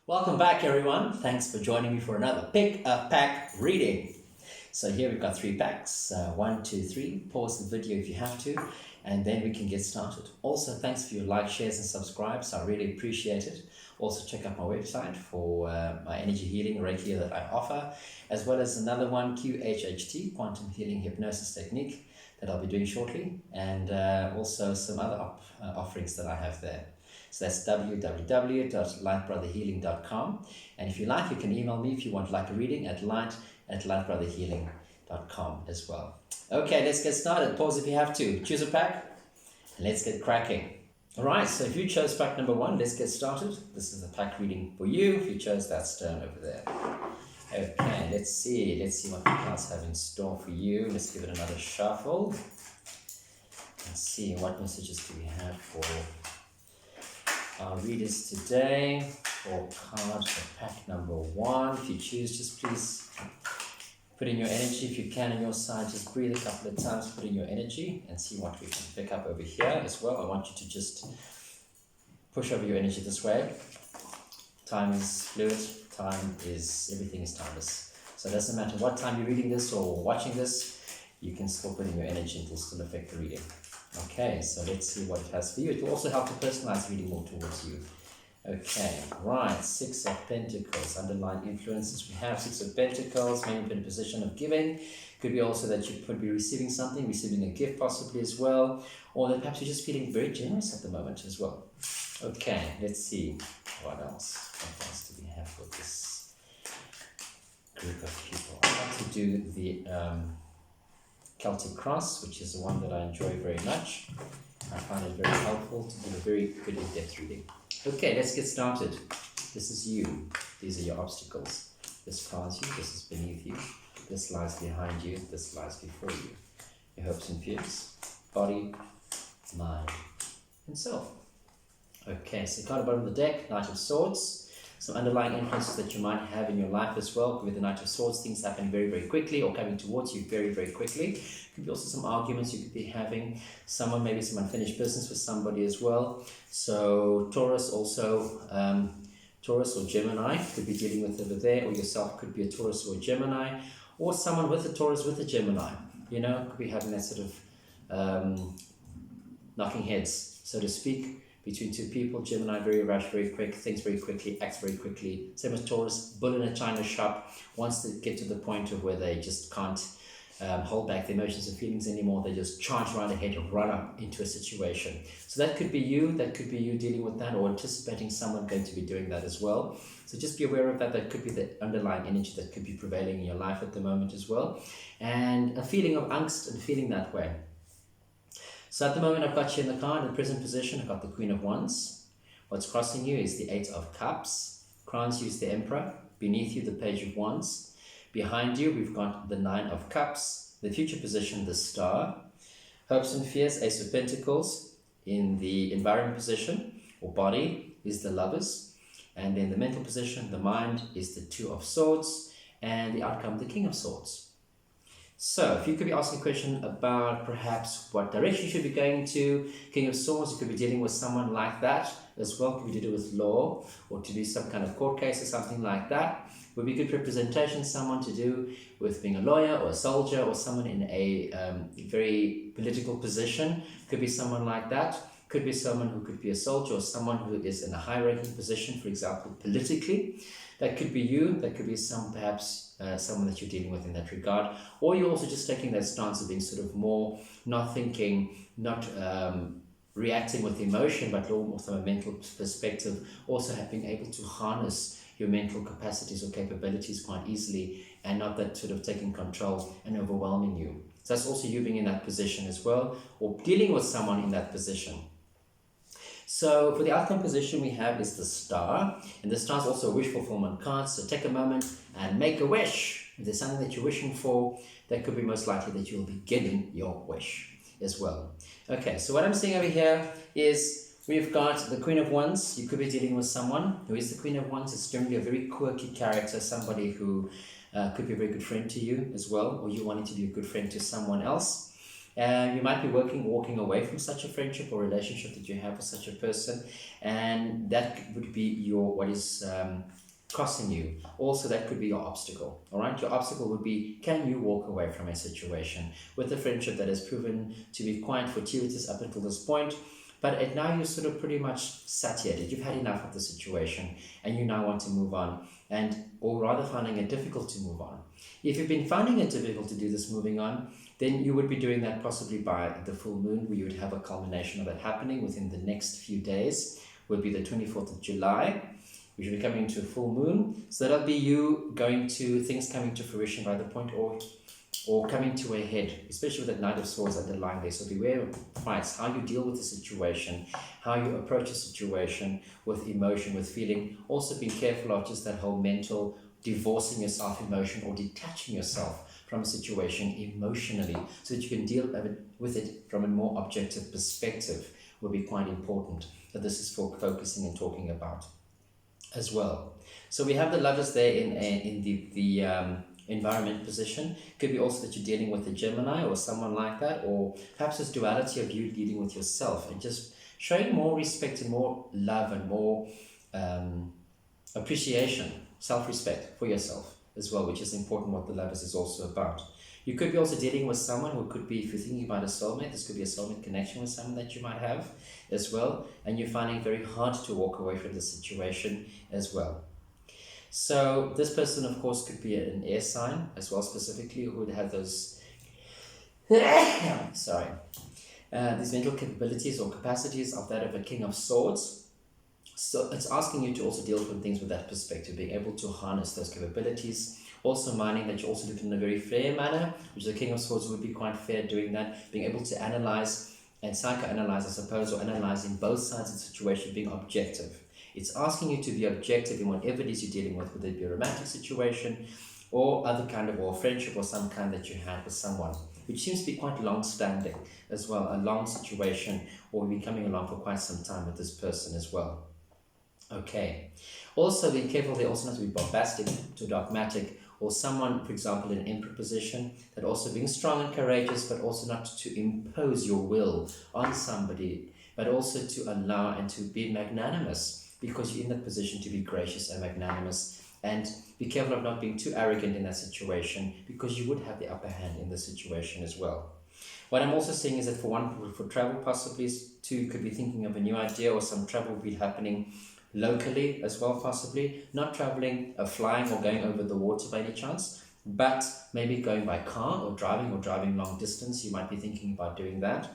Welcome back, everyone. Thanks for joining me for another Pick a Pack reading. So here we've got 3 packs, 1, 2, 3. Pause the video if you have to, and then we can get started. Also, thanks for your likes, shares, and subscribes. I really appreciate it. Also, check out my website for my energy healing reiki that I offer, as well as another one, QHHT, Quantum Healing Hypnosis Technique, that I'll be doing shortly, and also some other offerings that I have there. So that's www.lightbrotherhealing.com. And if you like, you can email me if you want like a reading at lightbrotherhealing.com as well. Okay, let's get started. Pause if you have to. Choose a pack and let's get cracking. All right, so if you chose pack number 1, let's get started. This is the pack reading for you. If you chose that stone over there. Okay, let's see what the cards have in store for you. Let's give it another shuffle. Let's see what messages do we have for our readers today for cards for pack number 1. If you choose, just please put in your energy. If you can on your side, just breathe a couple of times, put in your energy and see what we can pick up over here as well. I want you to just push over your energy this way. Time is fluid, everything is timeless. So it doesn't matter what time you're reading this or watching this, you can still put in your energy and it will still affect the reading. Okay, so let's see what it has for you. It will also help to personalize reading more towards you. Okay, right, 6 of Pentacles, underlying influences. We have 6 of Pentacles, maybe in a position of giving. Could be also that you could be receiving something, receiving a gift possibly as well, or that perhaps you're just feeling very generous at the moment as well. Okay, let's see what else. What else do we have for this group of people? I like to do the Celtic cross, which is the one that I enjoy very much. I find it very helpful to do a very good in-depth reading. Okay, let's get started. This is you. These are your obstacles. This powers you, this is beneath you, this lies behind you, this lies before you. Your hopes and fears, body, mind, and soul. Okay, so card at the bottom of the deck, Knight of Swords. Some underlying influences that you might have in your life as well. With the Knight of Swords, things happen very, very quickly or coming towards you very, very quickly. Could be also some arguments you could be having. Maybe some unfinished business with somebody as well. So Taurus also, Taurus or Gemini could be dealing with over there, or yourself could be a Taurus or a Gemini, or someone with a Taurus with a Gemini. You know, could be having that sort of knocking heads, so to speak, between 2 people. Gemini, very rash, very quick, thinks very quickly, acts very quickly. Same as Taurus, bull in a china shop, wants to get to the point of where they just can't hold back their emotions and feelings anymore. They just charge right ahead and run up into a situation. So that could be you dealing with that, or anticipating someone going to be doing that as well. So just be aware of that. That could be the underlying energy that could be prevailing in your life at the moment as well. And a feeling of angst and feeling that way. So at the moment, I've got you in the card, in the present position, I've got the Queen of Wands. What's crossing you is the 8 of Cups. Crowns you is the Emperor. Beneath you, the Page of Wands. Behind you, we've got the 9 of Cups. The future position, the Star. Hopes and fears, Ace of Pentacles. In the environment position, or body, is the Lovers. And in the mental position, the mind, is the 2 of Swords. And the outcome, the King of Swords. So, if you could be asking a question about perhaps what direction you should be going to, King of Swords, you could be dealing with someone like that as well. Could be to do with law or to do some kind of court case or something like that. Would be good representation, someone to do with being a lawyer or a soldier or someone in a very political position. Could be someone like that. Could be someone who could be a soldier or someone who is in a high-ranking position, for example, politically. That could be you. That could be perhaps someone that you're dealing with in that regard. Or you're also just taking that stance of being sort of more not thinking, not reacting with emotion, but more from a mental perspective, also being able to harness your mental capacities or capabilities quite easily, and not that sort of taking control and overwhelming you. So that's also you being in that position as well, or dealing with someone in that position. So for the outcome position we have is the Star, and the Star is also a wish fulfillment card. So take a moment and make a wish. If there's something that you're wishing for, that could be most likely that you'll be getting your wish as well. Okay, so what I'm seeing over here is we've got the Queen of Wands. You could be dealing with someone who is the Queen of Wands. It's generally a very quirky character, somebody who could be a very good friend to you as well, or you wanting to be a good friend to someone else. You might be walking away from such a friendship or relationship that you have with such a person, and that would be what is crossing you. Also, that could be your obstacle. All right, your obstacle would be, can you walk away from a situation with a friendship that has proven to be quite fortuitous up until this point, but now you're sort of pretty much satiated. You've had enough of the situation, and you now want to move on, or rather finding it difficult to move on. If you've been finding it difficult to do this moving on, then you would be doing that possibly by the full moon, where you would have a culmination of it happening within the next few days. Would be the 24th of July. We should be coming to a full moon. So that'll be you going to things coming to fruition by the point, or coming to a head, especially with that Knight of Swords underlying there. So beware of fights, how you deal with the situation, how you approach a situation with emotion, with feeling. Also being careful of just that whole mental divorcing yourself emotion, or detaching yourself from a situation emotionally, so that you can deal with it from a more objective perspective, will be quite important. So this is for focusing and talking about as well. So we have the Lovers there in the environment position. Could be also that you're dealing with a Gemini or someone like that, or perhaps this duality of you dealing with yourself and just showing more respect and more love and more appreciation, self-respect for yourself as well, which is important, what the Lovers is also about. You could be also dealing with someone who could be, if you're thinking about a soulmate, this could be a soulmate connection with someone that you might have as well, and you're finding it very hard to walk away from the situation as well. So this person, of course, could be an air sign as well, specifically, who would have those these mental capabilities or capacities of that of a King of Swords. So it's asking you to also deal with things with that perspective, being able to harness those capabilities. Also minding that you're also looking in a very fair manner, which the King of Swords would be quite fair doing that, being able to analyze and psychoanalyze, I suppose, or analyzing both sides of the situation, being objective. It's asking you to be objective in whatever it is you're dealing with, whether it be a romantic situation or other kind of, or friendship or some kind that you had with someone, which seems to be quite long-standing as well, a long situation, or we've been coming along for quite some time with this person as well. Okay. Also, be careful, they also not to be bombastic, too dogmatic, or someone, for example, in an emperor position, that also being strong and courageous, but also not to impose your will on somebody, but also to allow and to be magnanimous, because you're in that position to be gracious and magnanimous. And be careful of not being too arrogant in that situation, because you would have the upper hand in the situation as well. What I'm also seeing is that for travel, possibly, two, you could be thinking of a new idea, or some travel will be happening locally as well, possibly. Not traveling, flying or going over the water by any chance, but maybe going by car or driving long distance. You might be thinking about doing that.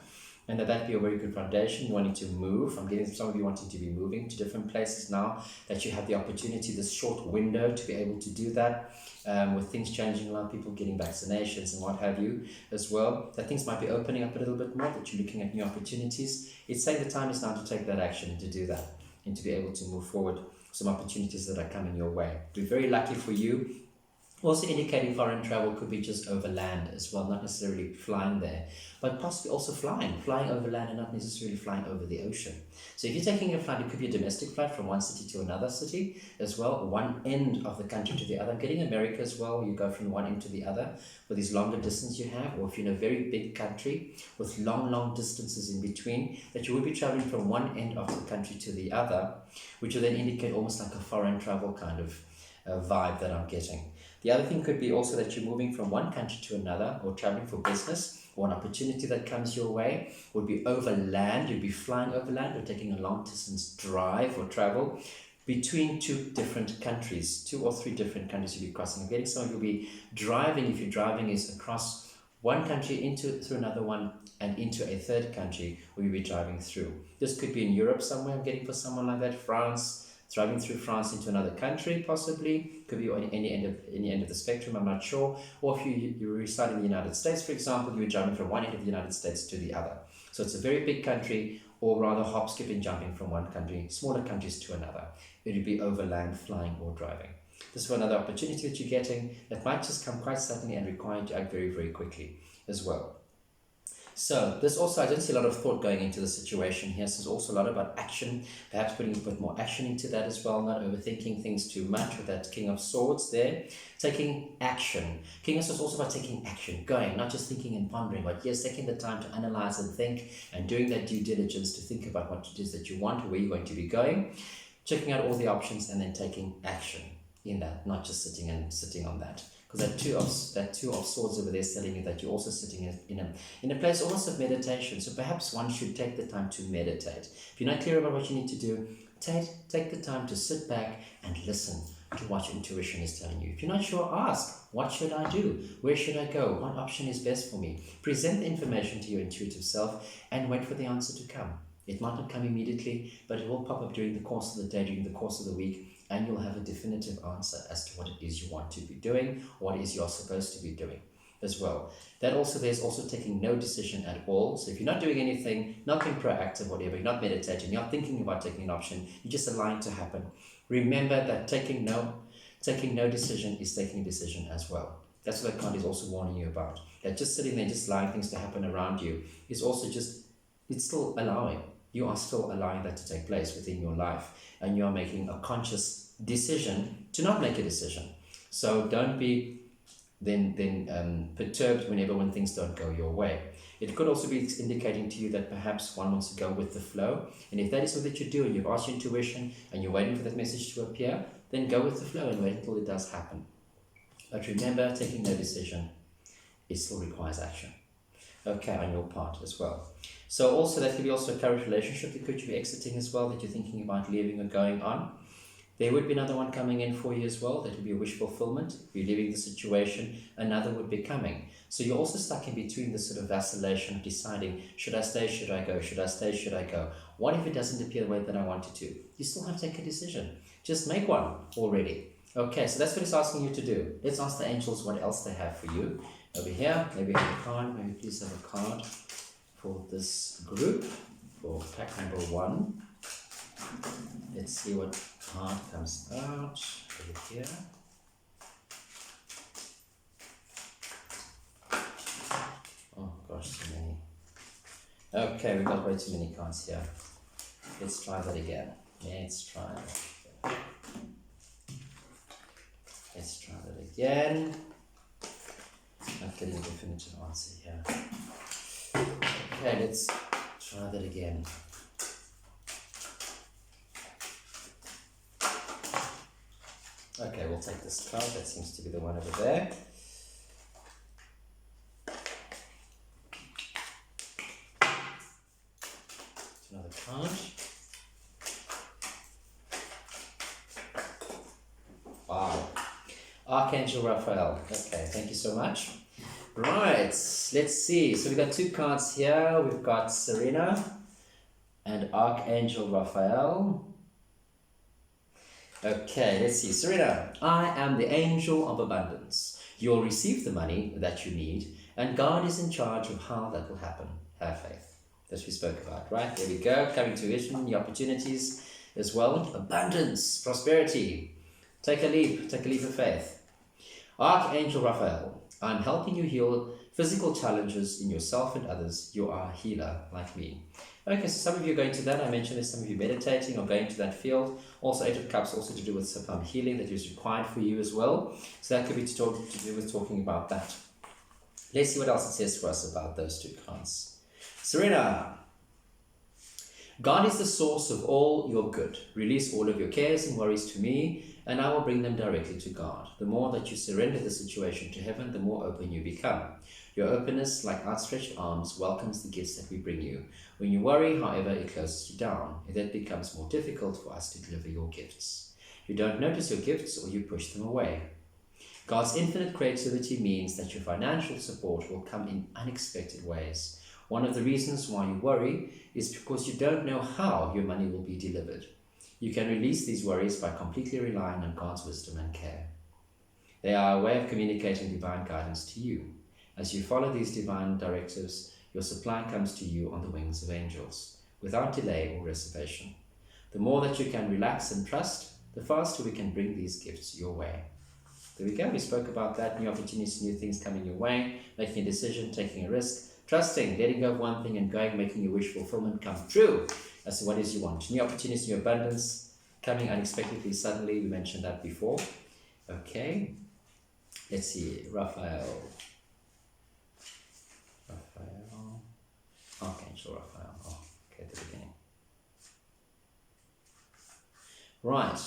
And that'd be a very good foundation. You wanting to move. I'm getting some of you wanting to be moving to different places now, that you have the opportunity, this short window, to be able to do that. With things changing, a lot of people getting vaccinations and what have you as well, that things might be opening up a little bit more, that you're looking at new opportunities. It's saying the time is now to take that action, to do that, and to be able to move forward. Some opportunities that are coming your way. Be very lucky for you. Also indicating foreign travel could be just over land as well, not necessarily flying there, but possibly also flying over land and not necessarily flying over the ocean. So if you're taking a flight, it could be a domestic flight from one city to another city as well, one end of the country to the other. Getting America as well, you go from one end to the other for these longer distance you have, or if you're in a very big country with long distances in between, that you would be traveling from one end of the country to the other, which will then indicate almost like a foreign travel kind of vibe that I'm getting. The other thing could be also that you're moving from one country to another, or traveling for business, or an opportunity that comes your way would be over land. You'd be flying over land, or taking a long distance drive or travel between two different countries, 2 or 3 different countries you'll be crossing. I'm getting some of you'll be driving, if you're driving, is across one country through another one and into a third country where you'll be driving through. This could be in Europe somewhere, I'm getting for someone like that, France, driving through France into another country, possibly. Could be on any end of the spectrum, I'm not sure. Or if you reside in the United States, for example, you're driving from one end of the United States to the other. So it's a very big country, or rather hop, skipping, jumping from one country, smaller countries to another. It would be over land, flying or driving. This is another opportunity that you're getting that might just come quite suddenly and require you to act very, very quickly as well. So this also, I don't see a lot of thought going into the situation here. So there's also a lot about action, perhaps putting a bit more action into that as well, not overthinking things too much with that King of Swords there. Taking action. King of Swords is also about taking action, going, not just thinking and pondering, but yes, taking the time to analyze and think and doing that due diligence to think about what it is that you want, where you're going to be going, checking out all the options and then taking action in that, not just sitting on that. Because that two of swords over there is telling you that you're also sitting in a place almost of meditation. So perhaps one should take the time to meditate. If you're not clear about what you need to do, take the time to sit back and listen to what your intuition is telling you. If you're not sure, ask, what should I do? Where should I go? What option is best for me? Present the information to your intuitive self and wait for the answer to come. It might not come immediately, but it will pop up during the course of the day, during the course of the week, and you'll have a definitive answer as to what it is you want to be doing, what it is you're supposed to be doing as well. There's also taking no decision at all. So if you're not doing anything, not being proactive, whatever, you're not meditating, you're not thinking about taking an option, you're just allowing it to happen. Remember that taking no decision is taking a decision as well. That's what the card is also warning you about. That just sitting there, just allowing things to happen around you is also it's still allowing. You are still allowing that to take place within your life, and you are making a conscious decision to not make a decision. So don't be then perturbed when things don't go your way. It could also be indicating to you that perhaps one wants to go with the flow, and if that is what you're doing, you've asked your intuition and you're waiting for that message to appear, then go with the flow and wait until it does happen. But remember, taking no decision, it still requires action. Okay, on your part as well. So also that could be also a current relationship that could be exiting as well, that you're thinking about leaving or going on. There would be another one coming in for you as well. That would be a wish fulfillment. If you're leaving the situation, another would be coming. So you're also stuck in between this sort of vacillation of deciding, should I stay, should I go, should I stay, should I go? What if it doesn't appear the way that I want it to? You still have to take a decision. Just make one already. Okay, so that's what it's asking you to do. Let's ask the angels what else they have for you. Over here, maybe have a card, maybe please have a card for this group, for pack number 1. Let's see what card comes out over here. Oh gosh, so many. Okay, we've got way too many cards here. Let's try that again. Let's try that again. Not getting a definitive answer here. Okay, let's try that again. Okay, we'll take this card. That seems to be the one over there. Another card. Wow. Archangel Raphael. Okay, thank you so much. Right, let's see. So we've got 2 cards here. We've got Serena and Archangel Raphael. Okay, let's see. Serena, I am the angel of abundance. You'll receive the money that you need, and God is in charge of how that will happen. Have faith. That we spoke about, right? There we go. Coming to vision, the opportunities as well. Abundance, prosperity. Take a leap of faith. Archangel Raphael, I'm helping you heal physical challenges in yourself and others. You are a healer like me. Okay, so some of you are going to that. I mentioned there's some of you meditating or going to that field. Also, 8 of Cups also to do with some healing that is required for you as well. So that could be to do with talking about that. Let's see what else it says for us about those 2 cards. Serena, God is the source of all your good. Release all of your cares and worries to me, and I will bring them directly to God. The more that you surrender the situation to heaven, the more open you become. Your openness, like outstretched arms, welcomes the gifts that we bring you. When you worry, however, it closes you down. That becomes more difficult for us to deliver your gifts. You don't notice your gifts or you push them away. God's infinite creativity means that your financial support will come in unexpected ways. One of the reasons why you worry is because you don't know how your money will be delivered. You can release these worries by completely relying on God's wisdom and care. They are a way of communicating divine guidance to you. As you follow these divine directives, your supply comes to you on the wings of angels, without delay or reservation. The more that you can relax and trust, the faster we can bring these gifts your way. There we go. We spoke about that. New opportunities, new things coming your way, making a decision, taking a risk, Trusting, letting go of one thing and going, making your wish fulfillment come true. As to what it is you want. New opportunities, new abundance, coming unexpectedly, suddenly. We mentioned that before. Okay. Let's see. Raphael. Archangel Raphael. Oh, okay, at the beginning. Right.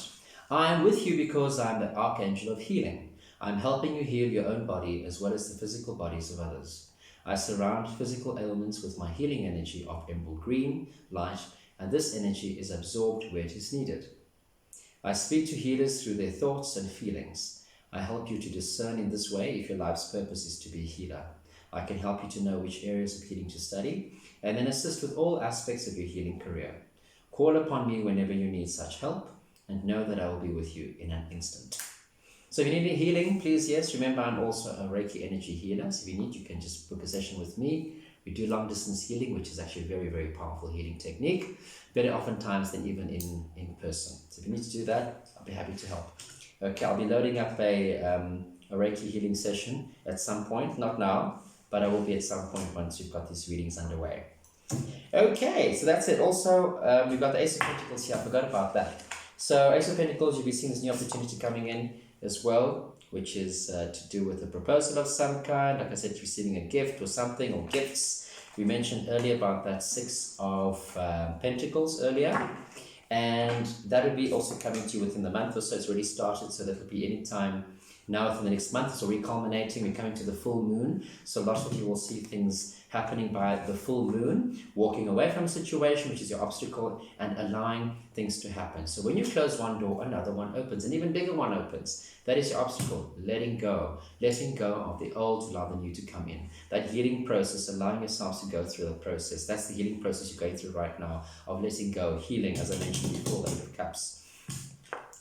I am with you because I am the Archangel of healing. I am helping you heal your own body as well as the physical bodies of others. I surround physical ailments with my healing energy of emerald green, light, and this energy is absorbed where it is needed. I speak to healers through their thoughts and feelings. I help you to discern in this way if your life's purpose is to be a healer. I can help you to know which areas of healing to study, and then assist with all aspects of your healing career. Call upon me whenever you need such help, and know that I will be with you in an instant. So if you need any healing, please, yes, remember I'm also a Reiki energy healer. So if you need, you can just book a session with me. We do long distance healing, which is actually a very, very powerful healing technique. Better oftentimes than even in person. So if you need to do that, I'll be happy to help. Okay, I'll be loading up a Reiki healing session at some point, not now, but I will be at some point once we've got these readings underway. Okay, so that's it. Also, we've got the Ace of Pentacles here. I forgot about that. So Ace of Pentacles, you'll be seeing this new opportunity coming in as well, which is to do with a proposal of some kind. Like I said, receiving a gift or something, or gifts. We mentioned earlier about that Six of Pentacles earlier. And that will be also coming to you within the month or so. It's already started, so that will be any time now within the next month. So we're culminating, we're coming to the full moon. So a lot of you will see things happening by the full moon, walking away from a situation, which is your obstacle, and allowing things to happen. So when you close one door, another one opens, an even bigger one opens. That is your obstacle, letting go of the old, allow the new to come in. That healing process, allowing yourselves to go through the process. That's the healing process you're going through right now, of letting go, healing, as I mentioned before, the Eight of Cups.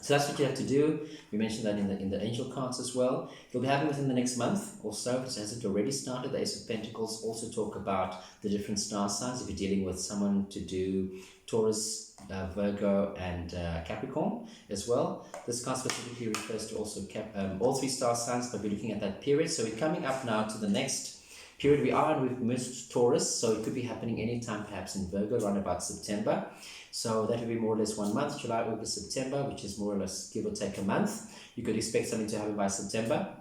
So that's what you have to do. We mentioned that in the angel cards as well. It'll be happening within the next month or so, because as it already started, the Ace of Pentacles also talk about the different star signs. If you're dealing with someone to do Taurus, Virgo, and Capricorn as well. This card specifically refers to also all three star signs, but we're looking at that period. So we're coming up now to the next period we are, and we've missed Taurus, so it could be happening anytime, perhaps in Virgo, around about September. So that will be more or less 1 month, July, August, September, which is more or less give or take a month. You could expect something to happen by September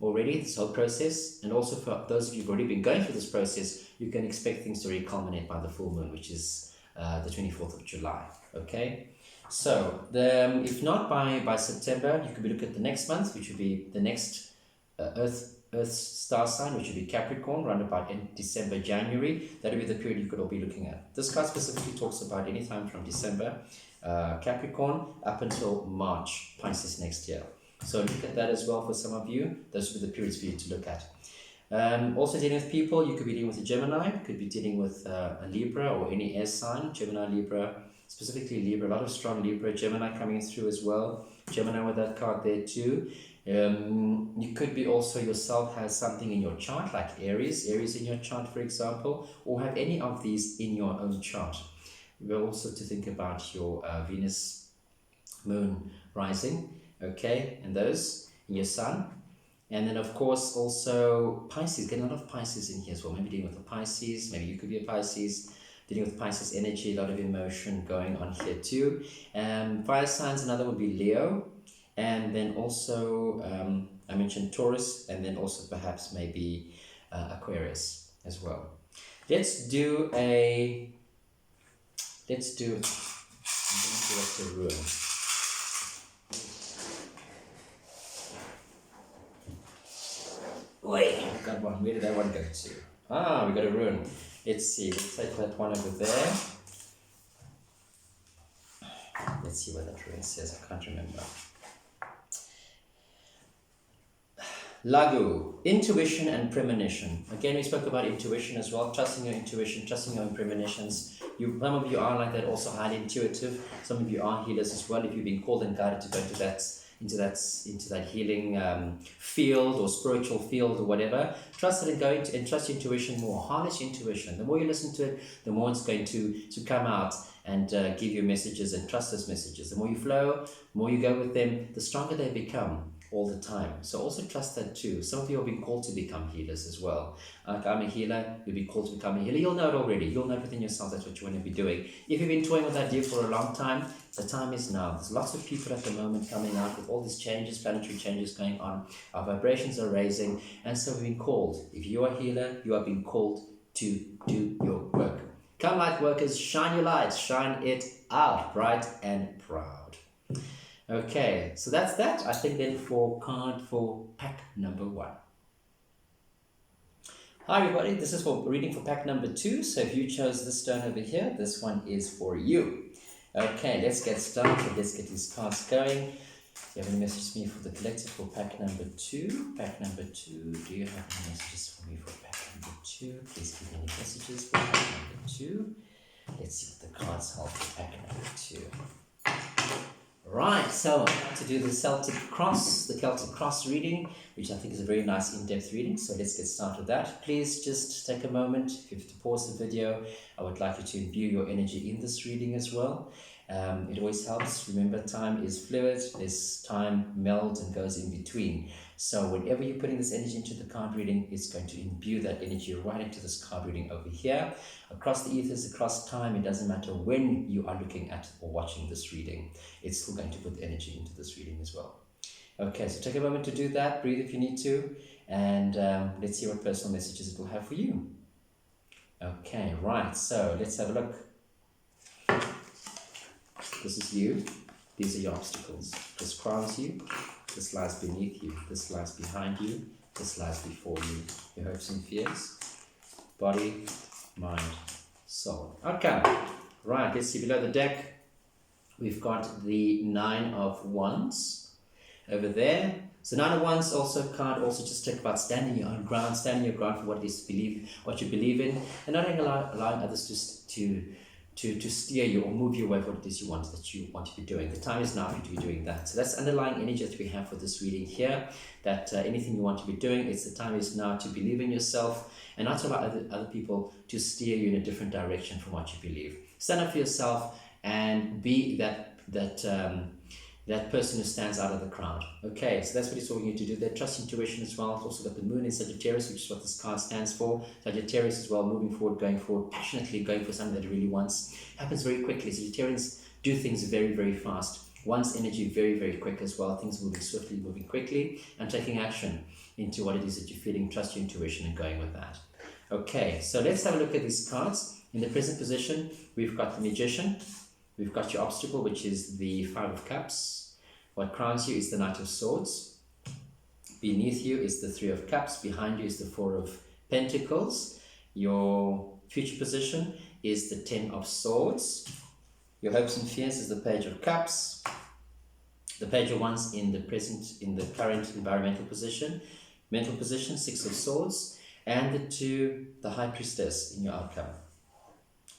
already, this whole process. And also for those of you who've already been going through this process, you can expect things to really culminate by the full moon, which is the 24th of July. Okay? So if not by September, you could be looking at the next month, which would be the next Earth star sign, which would be Capricorn, around about in December, January. That would be the period you could all be looking at. This card specifically talks about any time from December, Capricorn, up until March, Pisces next year. So look at that as well for some of you. Those would be the periods for you to look at. Also dealing with people, you could be dealing with a Gemini, could be dealing with a Libra or any air sign, Gemini, Libra, specifically Libra, a lot of strong Libra, Gemini coming through as well. Gemini with that card there too. You could be also yourself has something in your chart, like Aries in your chart, for example, or have any of these in your own chart. We're also to think about your Venus, Moon, rising, okay, and those in your sun. And then, of course, also Pisces, getting a lot of Pisces in here as well. Maybe dealing with a Pisces, maybe you could be a Pisces, dealing with Pisces energy, a lot of emotion going on here too. Fire signs, another would be Leo. And then also, I mentioned Taurus, and then also perhaps maybe Aquarius as well. Let's do a rune. Wait, I've got one. Where did that one go to? Ah, we got a rune. Let's see. Let's take that one over there. Let's see what that rune says. I can't remember. Lagu, intuition and premonition. Again, we spoke about intuition as well, trusting your intuition, trusting your own premonitions. Some of you are like that, also highly intuitive. Some of you are healers as well. If you've been called and guided to go into that healing field or spiritual field or whatever, trust it and go into and trust your intuition more. Harness your intuition. The more you listen to it, the more it's going to come out and give you messages, and trust those messages. The more you flow, the more you go with them, the stronger they become. all the time. So also trust that too. Some of you have been called to become healers as well. Like I'm a healer, you'll be called to become a healer. You'll know it already. You'll know within yourself that's what you want to be doing. If you've been toying with that idea for a long time, the time is now. There's lots of people at the moment coming out with all these changes, planetary changes going on. Our vibrations are raising, and so we've been called. If you are a healer, you are being called to do your work. Come light workers, shine your light, shine it out, bright and proud. Okay, so that's that. I think then for pack number 1. Hi everybody, this is for reading for pack number 2. So if you chose this stone over here, this one is for you. Okay, let's get started. Let's get these cards going. Do you have any messages for me for the collective for pack number 2? Pack number 2, do you have any messages for me for pack number 2? Please give me any messages for pack number 2. Let's see what the cards hold for pack number 2. Right, so I'm about to do the Celtic cross, the Celtic cross reading, which I think is a very nice in-depth reading. So let's get started with that. Please just take a moment. If you have to pause the video, I would like you to imbue your energy in this reading as well. It always helps. Remember, time is fluid. There's time melds and goes in between. So whenever you're putting this energy into the card reading, it's going to imbue that energy right into this card reading over here. Across the ethers, across time, it doesn't matter when you are looking at or watching this reading. It's still going to put energy into this reading as well. Okay, so take a moment to do that. Breathe if you need to. And let's see what personal messages it will have for you. Okay, right. So let's have a look. This is you. These are your obstacles. This crowns you. This lies beneath you. This lies behind you. This lies before you. Your hopes and fears. Body, mind, soul. Okay. Right. Let's see below the deck. We've got the 9 of Wands over there. So 9 of Wands also card also just talk about standing your own ground, standing your ground for what it is what you believe in, and not allowing others to steer you or move you away from what it is you want to be doing. The time is now for you to be doing that. So that's underlying energy that we have for this reading here, that anything you want to be doing, the time is now to believe in yourself and not to allow other people to steer you in a different direction from what you believe. Stand up for yourself and be that person who stands out of the crowd. Okay, so that's what he's talking you to do there. Trust intuition as well. It's also got the moon in Sagittarius, which is what this card stands for. Sagittarius as well, moving forward, going forward, passionately going for something that he really wants. Happens very quickly. Sagittarians do things very, very fast. One's energy very, very quick as well. Things moving swiftly, moving quickly, and taking action into what it is that you're feeling. Trust your intuition and going with that. Okay, so let's have a look at these cards. In the present position, we've got the Magician. We've got your obstacle, which is the 5 of Cups. What crowns you is the Knight of Swords. Beneath you is the 3 of Cups. Behind you is the 4 of Pentacles. Your future position is the 10 of Swords. Your hopes and fears is the Page of Cups. The Page of Wands in the current environmental position. Mental position, 6 of Swords. And the High Priestess in your outcome.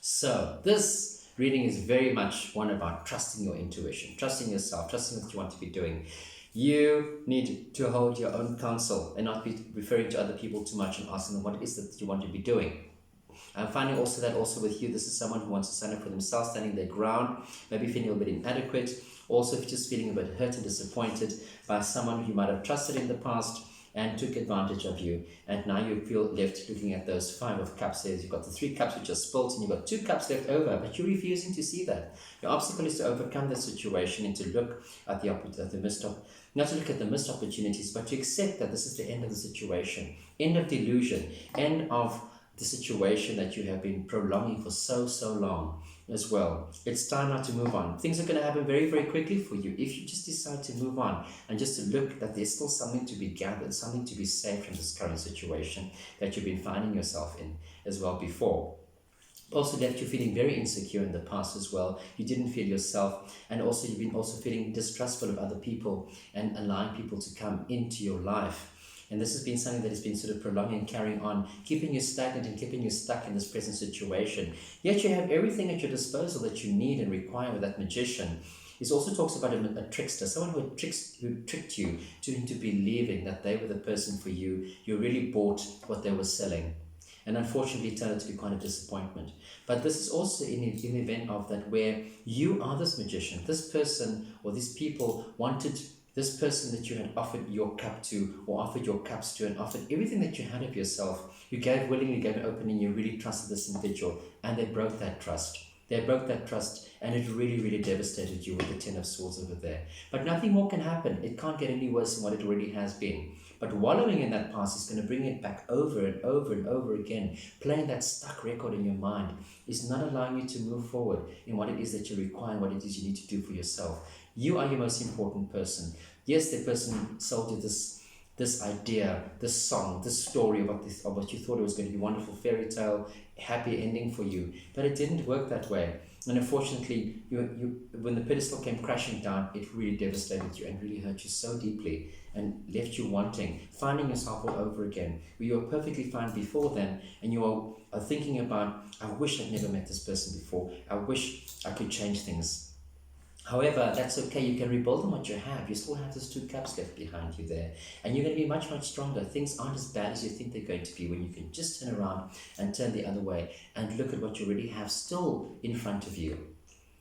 So this reading is very much one about trusting your intuition, trusting yourself, trusting what you want to be doing. You need to hold your own counsel and not be referring to other people too much and asking them what it is that you want to be doing. I'm finding also that with you, this is someone who wants to stand up for themselves, standing their ground, maybe feeling a bit inadequate. Also, if you're just feeling a bit hurt and disappointed by someone who you might have trusted in the past and took advantage of you, and now you feel left looking at those 5 of Cups. There, you've got the 3 cups which are spilt, and you've got 2 cups left over, but you're refusing to see that. Your obstacle is to overcome that situation and to look at not to look at the missed opportunities, but to accept that this is the end of the situation, end of delusion, end of the situation that you have been prolonging for so long as well. It's time now to move on. Things are going to happen very, very quickly for you if you just decide to move on and just to look that there's still something to be gathered, something to be saved from this current situation that you've been finding yourself in as well before. Also left you feeling very insecure in the past as well. You didn't feel yourself, and also you've been also feeling distrustful of other people and allowing people to come into your life. And this has been something that has been sort of prolonging and carrying on, keeping you stagnant and keeping you stuck in this present situation. Yet you have everything at your disposal that you need and require with that Magician. This also talks about a trickster, someone who tricked you into believing that they were the person for you. You really bought what they were selling. And unfortunately, it turned out to be quite a disappointment. But this is also in the event of that where you are this Magician. This person or these people wanted this person that you had offered your cup to, or offered your cups to, and offered everything that you had of yourself, you gave willingly, gave an opening, you really trusted this individual, and they broke that trust. They broke that trust, and it really, really devastated you with the Ten of Swords over there. But nothing more can happen. It can't get any worse than what it already has been. But wallowing in that past is going to bring it back over and over and over again. Playing that stuck record in your mind is not allowing you to move forward in what it is that you require and what it is you need to do for yourself. You are your most important person. Yes, the person sold you this idea, this song, this story of what you thought it was going to be a wonderful fairy tale, happy ending for you. But it didn't work that way. And unfortunately, when the pedestal came crashing down, it really devastated you and really hurt you so deeply and left you wanting, finding yourself all over again, where you were perfectly fine before then, and you are thinking about, I wish I'd never met this person before. I wish I could change things. However, that's okay. You can rebuild on what you have. You still have those 2 cups left behind you there. And you're going to be much, much stronger. Things aren't as bad as you think they're going to be when you can just turn around and turn the other way and look at what you already have still in front of you.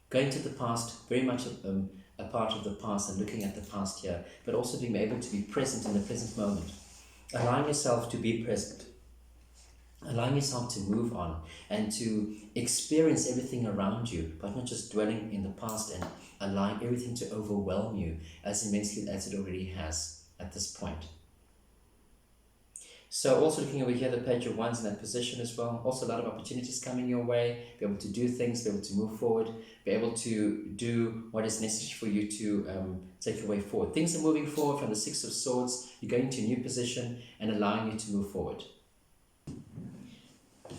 Going to the past, very much a part of the past and looking at the past here, but also being able to be present in the present moment. Allowing yourself to be present. Allowing yourself to move on and to experience everything around you, but not just dwelling in the past and allowing everything to overwhelm you as immensely as it already has at this point. So also looking over here, the Page of Wands in that position as well. Also a lot of opportunities coming your way. Be able to do things, be able to move forward, be able to do what is necessary for you to take your way forward. Things are moving forward from the Six of Swords. You're going to a new position and allowing you to move forward.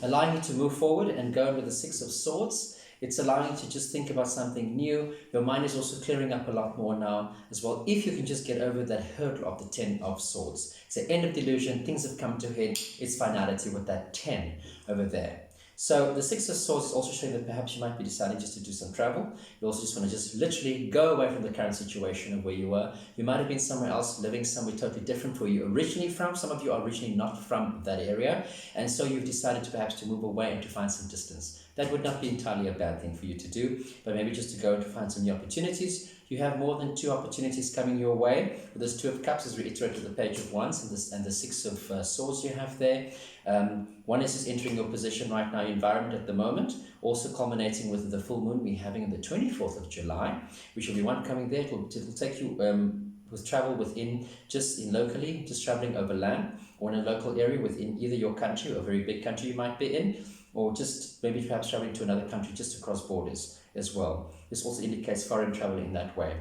Allowing you to move forward and go with the Six of Swords. It's allowing you to just think about something new. Your mind is also clearing up a lot more now as well, if you can just get over that hurdle of the Ten of Swords. It's the end of delusion, things have come to a head, it's finality with that 10 over there. So the Six of Swords is also showing that perhaps you might be deciding just to do some travel. You also just want to just literally go away from the current situation of where you were. You might have been somewhere else, living somewhere totally different where you're originally from. Some of you are originally not from that area. And so you've decided to perhaps to move away and to find some distance. That would not be entirely a bad thing for you to do, but maybe just to go and to find some new opportunities. You have more than 2 opportunities coming your way. With this 2 of Cups is reiterated the Page of Wands and the 6 of Swords you have there. One is just entering your position right now, environment at the moment, also culminating with the full moon we're having on the 24th of July, which will be one coming there. It will take you with travel within, just in locally, just traveling over land or in a local area within either your country or a very big country you might be in, or just maybe perhaps traveling to another country just across borders as well. This also indicates foreign travel in that way.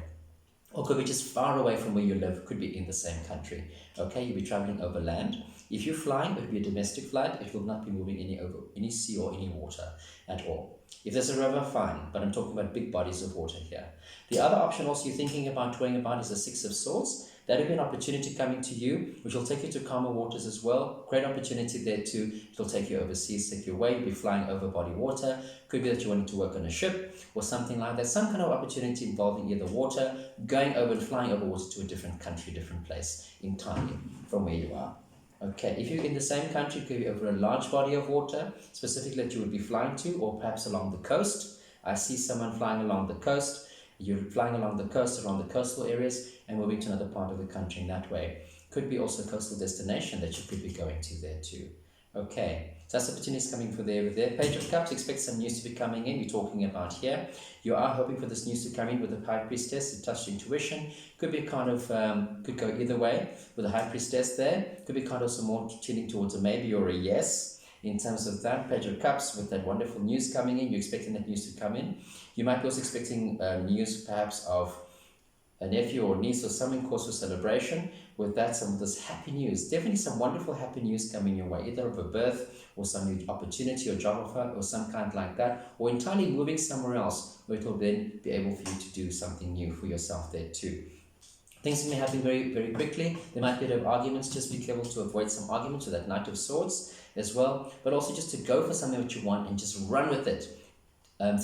Or could be just far away from where you live, could be in the same country. Okay, you'll be traveling over land. If you're flying, it will be a domestic flight. It will not be moving over any sea or any water at all. If there's a river, fine, but I'm talking about big bodies of water here. The other option also you're thinking about, toying about, is the Six of Swords. That will be an opportunity coming to you, which will take you to calmer waters as well. Great opportunity there too. It'll take you overseas, take you away. You'll be flying over body water. Could be that you're wanting to work on a ship or something like that. Some kind of opportunity involving either water, going over and flying over water to a different country, different place entirely from where you are. Okay, if you're in the same country, it could be over a large body of water, specifically that you would be flying to, or perhaps along the coast. I see someone flying along the coast. You're flying along the coast, around the coastal areas, and moving to another part of the country in that way. Could be also a coastal destination that you could be going to there too. Okay, so that's opportunities coming for there with there. Page of Cups, expect some news to be coming in. We're talking about here. You are hoping for this news to come in with the High Priestess. It touched intuition. Could be kind of, could go either way with the High Priestess there. Could be kind of some more tuning towards a maybe or a yes. In terms of that, Page of Cups, with that wonderful news coming in, you're expecting that news to come in. You might be also expecting news perhaps of a nephew or niece or something cause for celebration. With that, some of this happy news, definitely some wonderful happy news coming your way, either of a birth or some new opportunity or job offer or some kind like that, or entirely moving somewhere else where it will then be able for you to do something new for yourself there too. Things may happen very, very quickly. There might be a bit of arguments. Just be careful to avoid some arguments with that Knight of Swords as well, but also just to go for something that you want and just run with it.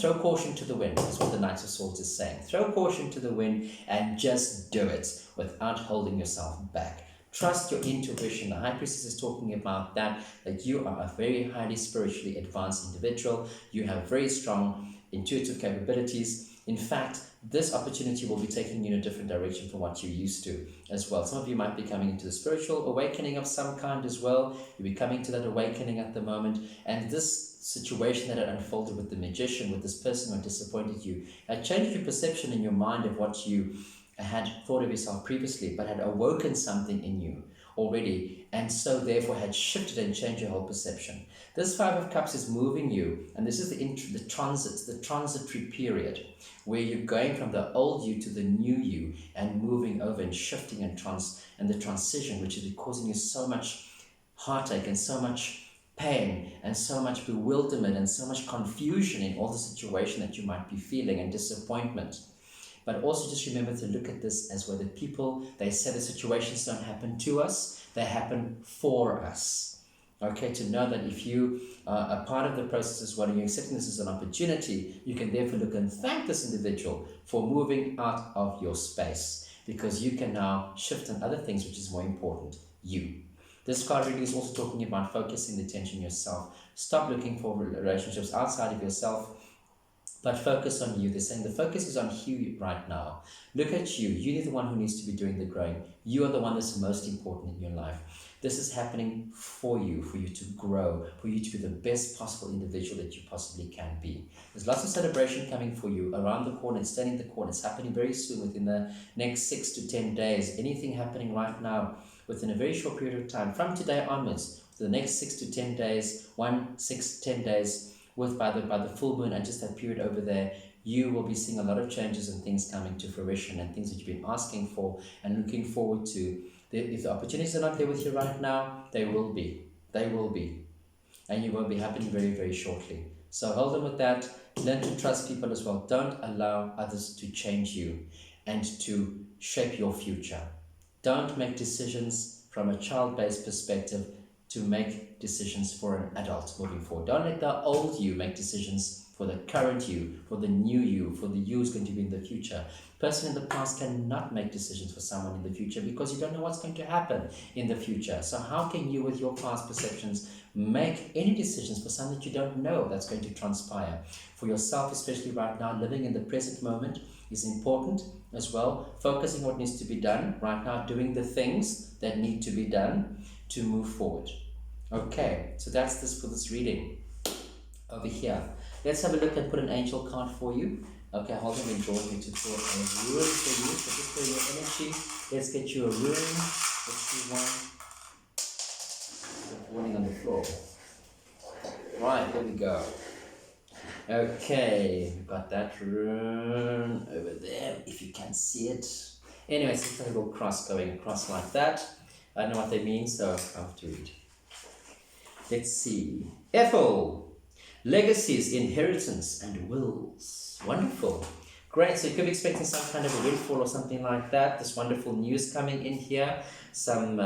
Throw caution to the wind, is what the Knight of Swords is saying. Throw caution to the wind and just do it without holding yourself back. Trust your intuition. The High Priestess is talking about that you are a very highly spiritually advanced individual. You have very strong intuitive capabilities. In fact, this opportunity will be taking you in a different direction from what you're used to as well. Some of you might be coming into the spiritual awakening of some kind as well. You'll be coming to that awakening at the moment. And this situation that had unfolded with the magician, with this person who disappointed you, had changed your perception in your mind of what you had thought of yourself previously, but had awoken something in you already, and so therefore had shifted and changed your whole perception. This Five of Cups is moving you, and this is the transitory period where you're going from the old you to the new you and moving over and shifting and the transition, which is causing you so much heartache and so much pain and so much bewilderment and so much confusion in all the situation that you might be feeling and disappointment. But also just remember to look at this as whether people, they say the situations don't happen to us, they happen for us. Okay, to know that if you are a part of the process as well and you're accepting this as an opportunity, you can therefore look and thank this individual for moving out of your space, because you can now shift on other things, which is more important, you. This card reading is also talking about focusing the attention on yourself. Stop looking for relationships outside of yourself, but focus on you. They're saying the focus is on you right now. Look at you. You're the one who needs to be doing the growing. You are the one that's most important in your life. This is happening for you to grow, for you to be the best possible individual that you possibly can be. There's lots of celebration coming for you around the corner. It's standing the corner. It's happening very soon, within the next 6 to 10 days. Anything happening right now within a very short period of time, from today onwards, for the next 6 to 10 days, 10 days, by the full moon and just that period over there, you will be seeing a lot of changes and things coming to fruition and things that you've been asking for and looking forward to. If the opportunities are not there with you right now, they will be. They will be. And you will be happening very, very shortly. So hold on with that. Learn to trust people as well. Don't allow others to change you and to shape your future. Don't make decisions from a child-based perspective to make decisions for an adult moving forward. Don't let the old you make decisions for the current you, for the new you, for the you who's going to be in the future. Person in the past cannot make decisions for someone in the future because you don't know what's going to happen in the future. So how can you, with your past perceptions, make any decisions for something that you don't know that's going to transpire? For yourself, especially right now, living in the present moment is important as well. Focusing on what needs to be done right now, doing the things that need to be done to move forward. Okay, so that's this for this reading over here. Let's have a look and put an angel card for you. Okay, hold on, we're drawing you to draw a rune for you. So just for your energy, let's get you a rune. Let's see one. Warning on the floor. Right, here we go. Okay, we've got that rune over there, if you can see it. Anyway, it's a little cross going across like that. I don't know what they mean, so I have to read. Let's see. Ethel, legacies, inheritance, and wills. Wonderful. Great. So you could be expecting some kind of a windfall or something like that. This wonderful news coming in here. Some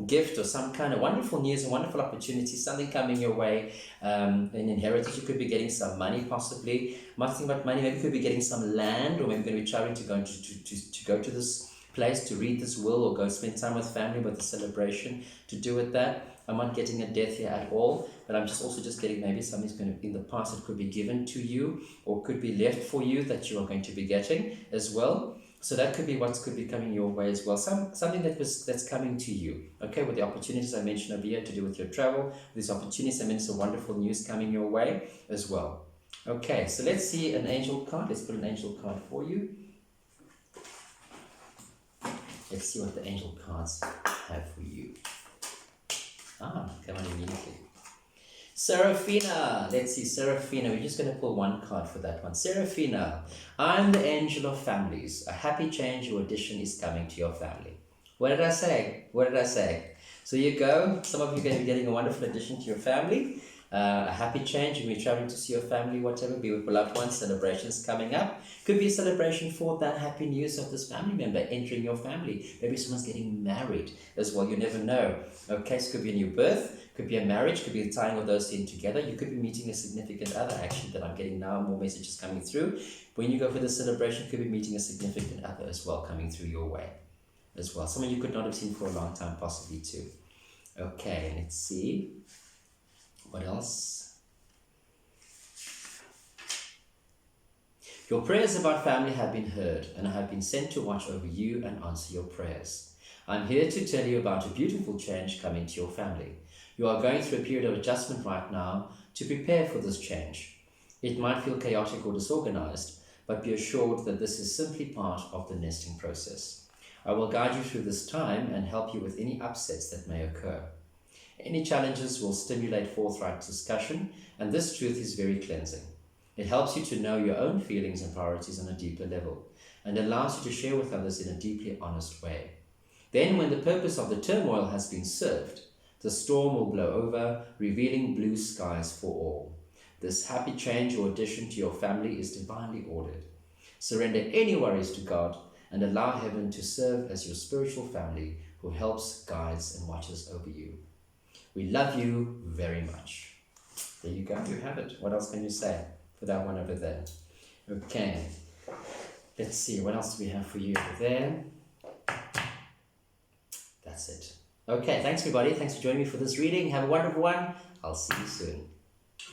gift or some kind of wonderful news and wonderful opportunity. Something coming your way. An inheritance. You could be getting some money possibly. Might think about money. Maybe you could be getting some land, or maybe you're going to be traveling to go to this place to read this will, or go spend time with family with a celebration to do with that. I'm not getting a death here at all, but I'm just also getting maybe something's going to, in the past, it could be given to you or could be left for you that you are going to be getting as well. So that could be what could be coming your way as well. Something that's coming to you. Okay, with the opportunities I mentioned over here to do with your travel, these opportunities, I mean, some wonderful news coming your way as well. Okay, so let's see an angel card. Let's put an angel card for you. Let's see what the angel cards have for you. Come on immediately. Seraphina. Let's see, Seraphina. We're just going to pull one card for that one. Seraphina, I'm the angel of families. A happy change or addition is coming to your family. What did I say? What did I say? So you go. Some of you are going to be getting a wonderful addition to your family. A happy change, and you're traveling to see your family, whatever, be with beloved ones, celebrations coming up. Could be a celebration for that happy news of this family member entering your family. Maybe someone's getting married as well, you never know. Okay, so it could be a new birth, could be a marriage, could be the tying of those in together. You could be meeting a significant other, actually, that I'm getting now, more messages coming through. When you go for the celebration, you could be meeting a significant other as well, coming through your way as well. Someone you could not have seen for a long time, possibly too. Okay, let's see. What else? Your prayers about family have been heard, and I have been sent to watch over you and answer your prayers. I'm here to tell you about a beautiful change coming to your family. You are going through a period of adjustment right now to prepare for this change. It might feel chaotic or disorganized, but be assured that this is simply part of the nesting process. I will guide you through this time and help you with any upsets that may occur. Any challenges will stimulate forthright discussion, and this truth is very cleansing. It helps you to know your own feelings and priorities on a deeper level, and allows you to share with others in a deeply honest way. Then, when the purpose of the turmoil has been served, the storm will blow over, revealing blue skies for all. This happy change or addition to your family is divinely ordered. Surrender any worries to God and allow heaven to serve as your spiritual family who helps, guides, and watches over you. We love you very much. There you go, you have it. What else can you say for that one over there? Okay, let's see, what else do we have for you over there? That's it. Okay, thanks everybody. Thanks for joining me for this reading. Have a wonderful one. I'll see you soon.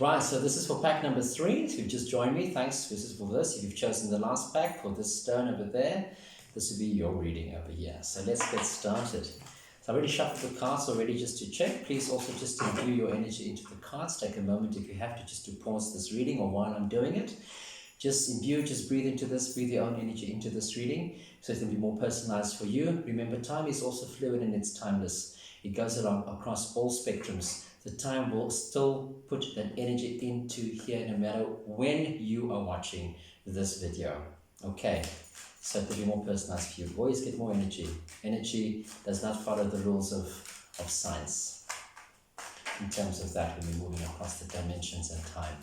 Right, so this is for pack number 3. If you've just joined me, thanks. This is for this. If you've chosen the last pack for this stone over there, this will be your reading over here. So let's get started. So I already shuffled the cards already just to check. Please also just imbue your energy into the cards. Take a moment if you have to just to pause this reading or while I'm doing it. Just imbue, just breathe into this, breathe your own energy into this reading so it can be more personalized for you. Remember, time is also fluid and it's timeless. It goes along across all spectrums. The time will still put that energy into here no matter when you are watching this video. Okay, so it will be more personalized for you. Always get more energy. Energy does not follow the rules of science in terms of that when we're moving across the dimensions and time.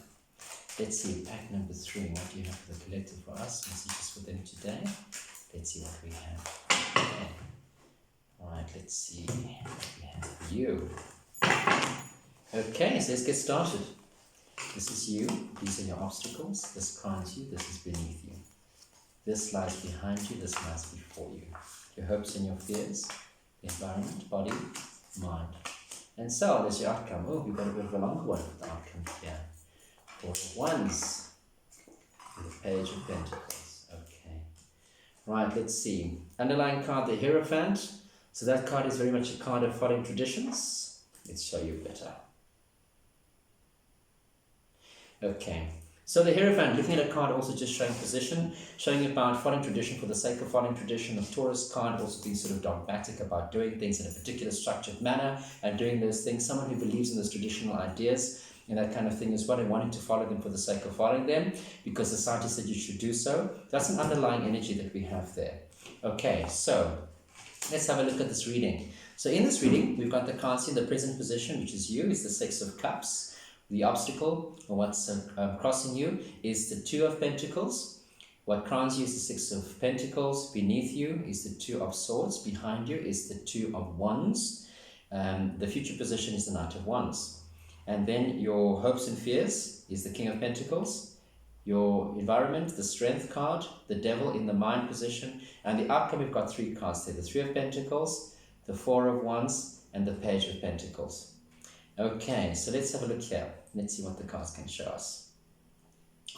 Let's see, pack number 3. What do you have for the collective for us? Messages for them today. Let's see what we have. Okay. Alright, let's see what we have for you. Okay, so let's get started. This is you. These are your obstacles. This crowns you. This is beneath you. This lies behind you. This lies before you. Your hopes and your fears. The environment, body, mind. And so, there's your outcome. Oh, we've got a bit of a longer one for the outcome here. 4 of Wands, and the Page of Pentacles. Okay. Right, let's see. Underlying card, the Hierophant. So that card is very much a card of following traditions. Let's show you better. Okay. So the Hierophant, looking at a card also just showing position, showing about following tradition for the sake of following tradition. The Taurus card also being sort of dogmatic about doing things in a particular structured manner and doing those things. Someone who believes in those traditional ideas and that kind of thing as well, and wanting to follow them for the sake of following them because society said you should do so. That's an underlying energy that we have there. Okay, so let's have a look at this reading. So in this reading, we've got the cards in the present position, which is you, is the 6 of Cups. The obstacle, or what's crossing you, is the 2 of Pentacles. What crowns you is the 6 of Pentacles. Beneath you is the 2 of Swords. Behind you is the 2 of Wands. The future position is the Knight of Wands. And then your hopes and fears is the King of Pentacles. Your environment, the Strength card, the Devil in the mind position. And the outcome, we've got 3 cards there. The 3 of Pentacles, the 4 of Wands, and the Page of Pentacles. Okay, so let's have a look here. Let's see what the cards can show us.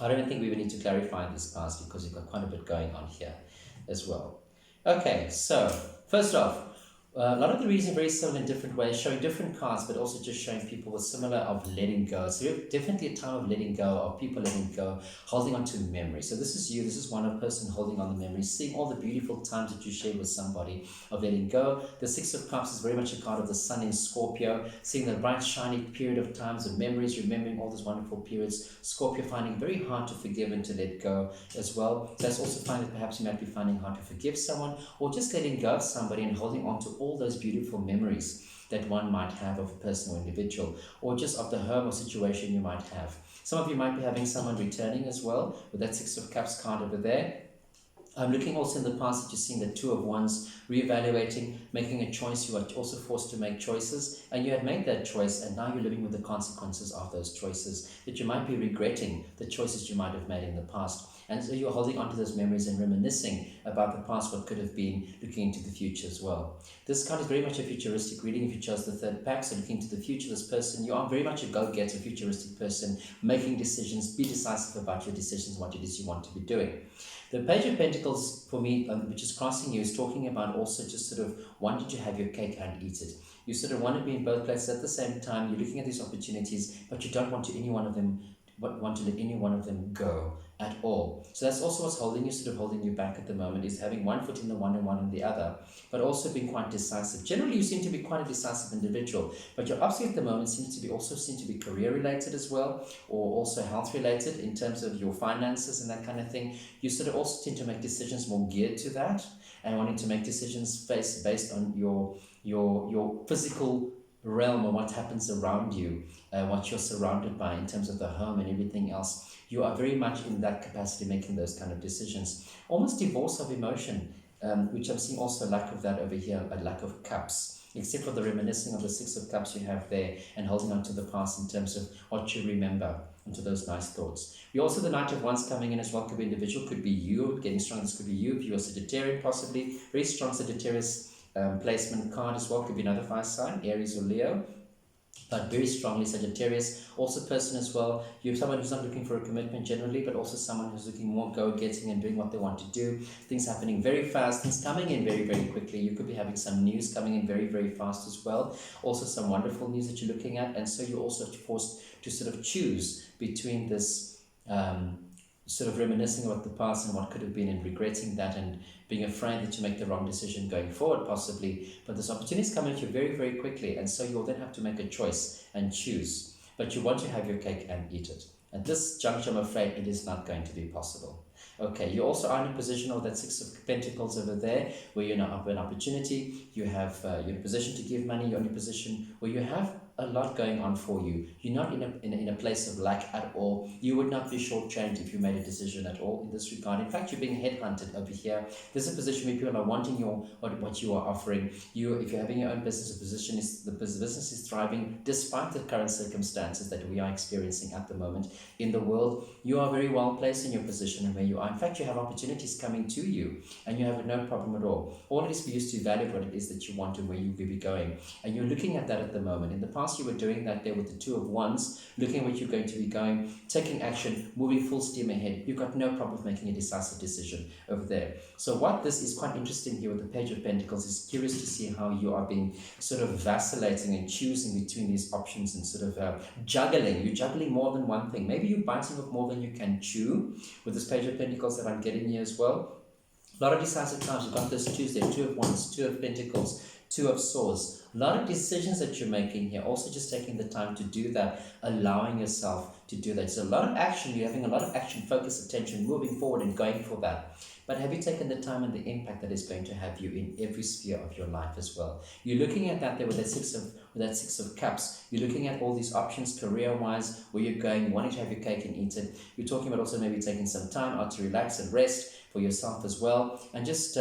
I don't think we will need to clarify these cards because we've got quite a bit going on here as well. Okay, so first off, a lot of the readings are very similar in different ways, showing different cards, but also just showing people with similar of letting go. So definitely a time of letting go, of people letting go, holding on to memory. So this is you, this is one person holding on to memories, seeing all the beautiful times that you shared with somebody, of letting go. The 6 of Cups is very much a card of the Sun in Scorpio, seeing the bright, shiny period of times of memories, remembering all those wonderful periods. Scorpio finding it very hard to forgive and to let go as well. So that's also finding that perhaps you might be finding hard to forgive someone, or just letting go of somebody and holding on to all those beautiful memories that one might have of a person or individual, or just of the home or situation you might have. Some of you might be having someone returning as well, with that 6 of Cups card over there. I'm looking also in the past that you're seeing the 2 of Wands, reevaluating, making a choice. You are also forced to make choices, and you had made that choice, and now you're living with the consequences of those choices, that you might be regretting the choices you might have made in the past. And so you're holding on to those memories and reminiscing about the past, what could have been, looking into the future as well. This card is very much a futuristic reading if you chose the third pack. So looking into the future, this person, you are very much a go-getter, futuristic person, making decisions, be decisive about your decisions, what it is you want to be doing. The Page of Pentacles, for me, which is crossing you, is talking about also just sort of wanting to have your cake and eat it. You sort of want to be in both places at the same time. You're looking at these opportunities, but you don't want to let any one of them go at all. So that's also what's holding you back at the moment, is having one foot in the one and one in the other, but also being quite decisive. Generally, you seem to be quite a decisive individual, but your upside at the moment seem to be career related as well, or also health related in terms of your finances and that kind of thing. You sort of also tend to make decisions more geared to that, and wanting to make decisions based on your physical realm, or what happens around you, what you're surrounded by in terms of the home and everything else. You are very much in that capacity, making those kind of decisions. Almost divorce of emotion, which I'm seeing also lack of that over here, a lack of cups, except for the reminiscing of the Six of Cups you have there, and holding on to the past in terms of what you remember, and to those nice thoughts. We also, the Knight of Wands coming in as well, could be individual, could be you, getting strong. This could be you, if you're a Sagittarian possibly, very strong Sagittarius placement card as well, could be another fire sign, Aries or Leo, but very strongly Sagittarius. Also person as well, you're someone who's not looking for a commitment generally, but also someone who's looking more go-getting and doing what they want to do. Things happening very fast, things coming in very, very quickly. You could be having some news coming in very, very fast as well. Also some wonderful news that you're looking at, and so you're also forced to sort of choose between this sort of reminiscing about the past and what could have been, and regretting that, and being afraid that you make the wrong decision going forward possibly. But this opportunity is coming at you very, very quickly, and so you'll then have to make a choice and choose. But you want to have your cake and eat it. At this juncture, I'm afraid it is not going to be possible. Okay, you also are in a position of that Six of Pentacles over there, where you're now up an opportunity, you're in a position to give money, you're in a position where you have a lot going on for you. You're not in a place of lack at all. You would not be shortchanged if you made a decision at all in this regard. In fact, you're being headhunted over here. There's a position where people are wanting what you are offering. If you're having your own business, the business is thriving despite the current circumstances that we are experiencing at the moment in the world. You are very well placed in your position and where you are. In fact, you have opportunities coming to you, and you have no problem at all. All it is for you is to evaluate what it is that you want and where you will be going. And you're looking at that at the moment. In the past, you were doing that there with the Two of Wands, looking at what you're going to be going, taking action, moving full steam ahead. You've got no problem with making a decisive decision over there. So what this is quite interesting here with the Page of Pentacles is curious to see how you are being sort of vacillating and choosing between these options, and sort of juggling. You're juggling more than one thing. Maybe you're biting off more than you can chew with this Page of Pentacles that I'm getting here as well. A lot of decisive times. You've got this Tuesday, Two of Wands, Two of Pentacles, Two of Swords. A lot of decisions that you're making here. Also just taking the time to do that, allowing yourself to do that. So a lot of action. You're having a lot of action, focus, attention, moving forward and going for that. But have you taken the time and the impact that is going to have you in every sphere of your life as well? You're looking at that there with that Six of Cups. You're looking at all these options career-wise, where you're going, wanting to have your cake and eat it. You're talking about also maybe taking some time out to relax and rest for yourself as well, and just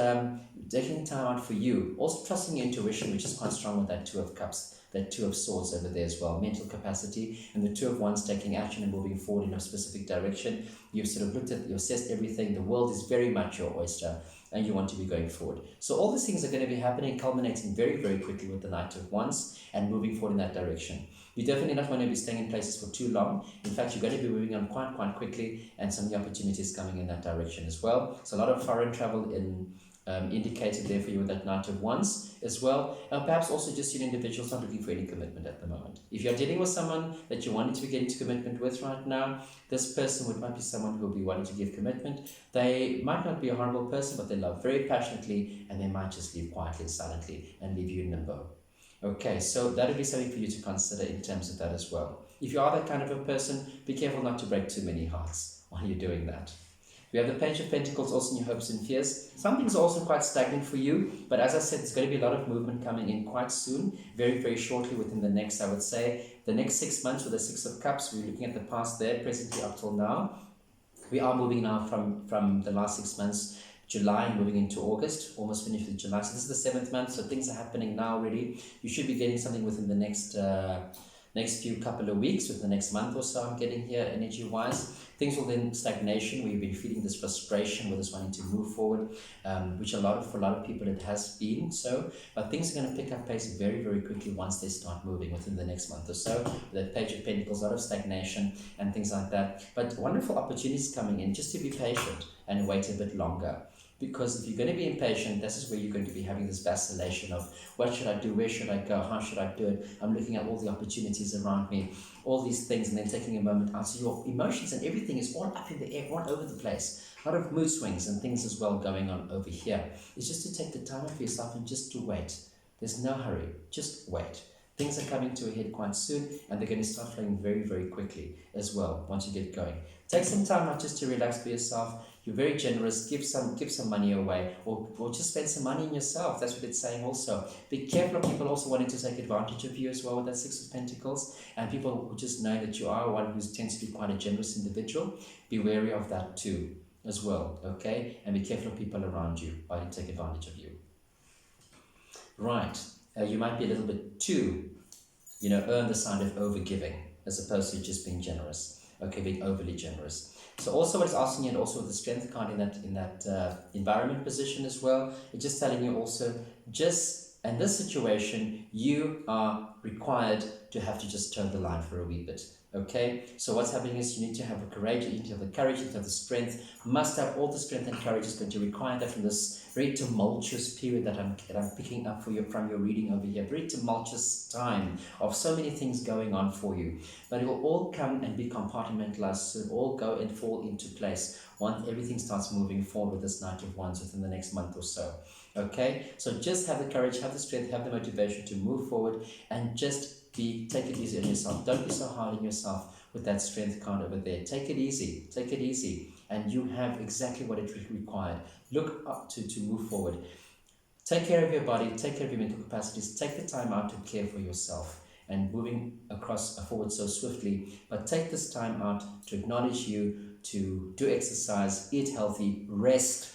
taking time out for you. Also trusting your intuition, which is quite strong with that Two of Cups, that Two of Swords over there as well, mental capacity, and the Two of Wands, taking action and moving forward in a specific direction. You've sort of you've assessed everything. The world is very much your oyster, and you want to be going forward. So all these things are going to be happening, culminating very, very quickly with the Knight of Wands, and moving forward in that direction. You're definitely not going to be staying in places for too long. In fact, you're going to be moving on quite quickly, and some new opportunities coming in that direction as well. So a lot of foreign travel indicated there for you with that Knight of Wands as well. And perhaps also just an individual not looking for any commitment at the moment. If you're dealing with someone that you wanted to be getting to commitment with right now, this person might be someone who will be wanting to give commitment. They might not be a horrible person, but they love very passionately, and they might just leave quietly and silently and leave you in limbo. Okay, so that would be something for you to consider in terms of that as well. If you are that kind of a person, be careful not to break too many hearts while you're doing that. We have the Page of Pentacles also in your hopes and fears. Some things are also quite stagnant for you, but as I said, there's going to be a lot of movement coming in quite soon, very, very shortly within the next, I would say, the next 6 months with the Six of Cups. We're looking at the past there, presently up till now. We are moving now from the last 6 months, July, moving into August, almost finished with July. So this is the 7th month, so things are happening now already. You should be getting something within the next next few couple of weeks, with the next month or so I'm getting here energy-wise, things will then stagnation, where you've been feeling this frustration with this wanting to move forward, which for a lot of people it has been so, but things are going to pick up pace very, very quickly once they start moving within the next month or so. The Page of Pentacles, a lot of stagnation and things like that, but wonderful opportunities coming in. Just to be patient and wait a bit longer. Because if you're going to be impatient, this is where you're going to be having this vacillation of what should I do, where should I go, how should I do it, I'm looking at all the opportunities around me, all these things, and then taking a moment out. So your emotions and everything is all up in the air, all over the place. A lot of mood swings and things as well going on over here. It's just to take the time for yourself and just to wait. There's no hurry, just wait. Things are coming to a head quite soon, and they're going to start flowing very, very quickly as well once you get going. Take some time out just to relax for yourself. You're very generous. Give some money away, or just spend some money on yourself. That's what it's saying also. Be careful of people also wanting to take advantage of you as well with that Six of Pentacles, and people who just know that you are one who tends to be quite a generous individual. Be wary of that too as well, okay? And be careful of people around you wanting to take advantage of you. Right. You might be a little bit too, earn the sign of overgiving as opposed to just being generous. Okay, being overly generous. So also what it's asking you, and also with the Strength card in that environment position as well, it's just telling you also, just in this situation, you are required to have to just toe the line for a wee bit. Okay, so what's happening is you need to have the courage, you need to have the courage, you need to have the strength, must have all the strength and courage. Is going to require that from this very tumultuous period that I'm picking up for you from your reading over here. Very tumultuous time of so many things going on for you. But it will all come and be compartmentalized, so it will all go and fall into place once everything starts moving forward with this Knight of Wands within the next month or so. Okay, so just have the courage, have the strength, have the motivation to move forward, and just take it easy on yourself. Don't be so hard on yourself with that Strength card over there. Take it easy, and you have exactly what it required. Look up to move forward. Take care of your body, take care of your mental capacities, take the time out to care for yourself, and moving forward so swiftly, but take this time out to acknowledge you, to do exercise, eat healthy, rest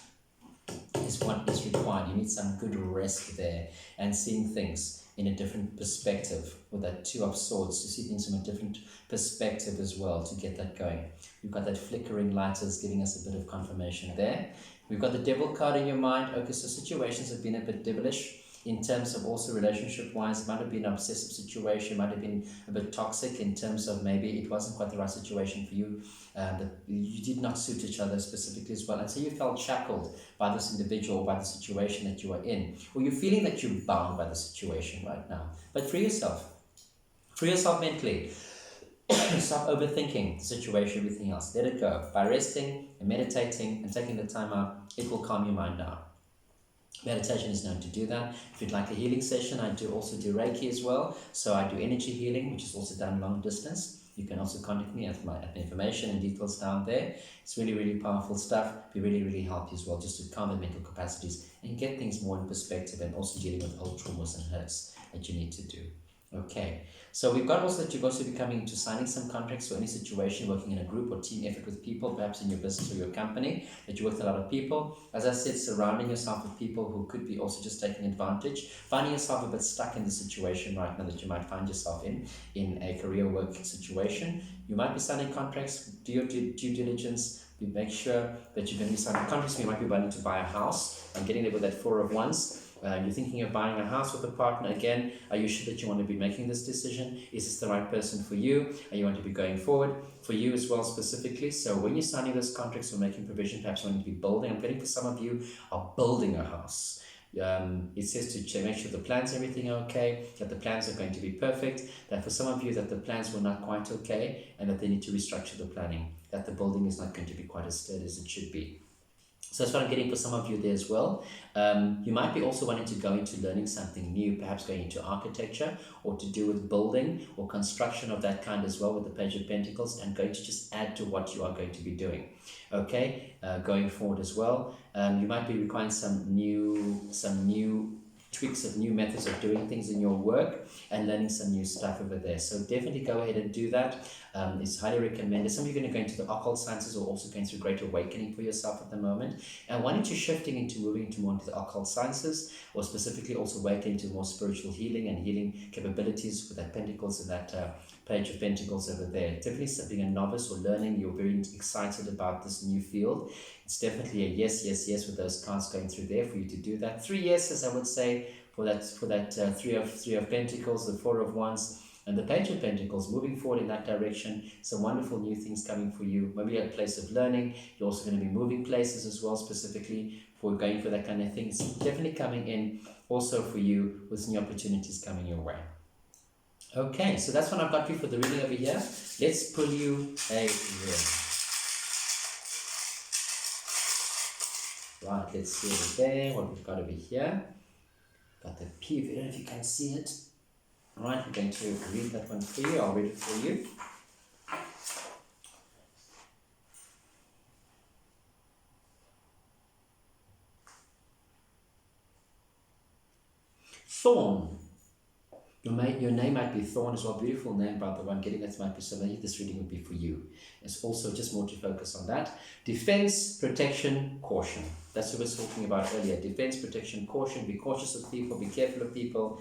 is what is required. You need some good rest there, and seeing things in a different perspective with that Two of Swords, to see things from a different perspective as well, to get that going. We've got that flickering lighters giving us a bit of confirmation there. We've got the Devil card in your mind. Okay, so situations have been a bit devilish in terms of also relationship-wise. It might have been an obsessive situation, might have been a bit toxic in terms of maybe it wasn't quite the right situation for you, that you did not suit each other specifically as well, and so you felt shackled by this individual or by the situation that you are in, or you're feeling that you're bound by the situation right now. But free yourself mentally. Stop overthinking the situation, everything else. Let it go. By resting and meditating and taking the time out, it will calm your mind down. Meditation is known to do that. If you'd like a healing session, I also do reiki as well. So I do energy healing, which is also done long distance. You can also contact me at the information and details down there. It's really, really powerful stuff. It really, really help you as well, just to calm the mental capacities and get things more in perspective, and also dealing with old traumas and hurts that you need to do. Okay, so we've got also that you're going to be coming into signing some contracts for any situation, working in a group or team effort with people, perhaps in your business or your company, that you work with a lot of people. As I said, surrounding yourself with people who could be also just taking advantage, finding yourself a bit stuck in the situation right now that you might find yourself in a career work situation. You might be signing contracts, do your due diligence, make sure that you're going to be signing contracts. You might be wanting to buy a house and getting there with that Four of Wands. You're thinking of buying a house with a partner. Again, are you sure that you want to be making this decision? Is this the right person for you? And you want to be going forward for you as well specifically. So when you're signing those contracts or making provision, perhaps you want to be building. I'm getting for some of you are building a house. It says to make sure the plans, everything are okay, that the plans are going to be perfect, that for some of you that the plans were not quite okay, and that they need to restructure the planning, that the building is not going to be quite as sturdy as it should be. So that's what I'm getting for some of you there as well. You might be also wanting to go into learning something new, perhaps going into architecture or to do with building or construction of that kind as well with the Page of Pentacles, and going to just add to what you are going to be doing. Okay, going forward as well. You might be requiring some new tweaks of new methods of doing things in your work and learning some new stuff over there. So definitely go ahead and do that. It's highly recommended. Some of you are going to go into the occult sciences or also going through great awakening for yourself at the moment. And once you're shifting into moving into more into the occult sciences, or specifically also awakening to more spiritual healing and healing capabilities with that pentacles and that page of pentacles over there. Definitely being a novice or learning, you're very excited about this new field. It's definitely a yes, yes, yes with those cards going through there for you to do that. 3 yeses, I would say, for that three of pentacles, the 4 of wands, and the page of pentacles, moving forward in that direction. Some wonderful new things coming for you. Maybe a place of learning. You're also going to be moving places as well, specifically for going for that kind of thing. It's definitely coming in also for you with new opportunities coming your way. Okay, so that's what I've got for you for the reading over here. Let's pull you a reading. Right, let's see over there what we've got over here. Got the P, I don't know if you can see it. Alright, we're going to read that one for you. I'll read it for you. Thorn. Your name might be Thorn as well. Beautiful name, by the way. I'm getting that might be so maybe this reading would be for you. It's also just more to focus on that. Defense, protection, caution. That's what we were talking about earlier. Defense, protection, caution. Be cautious of people. Be careful of people.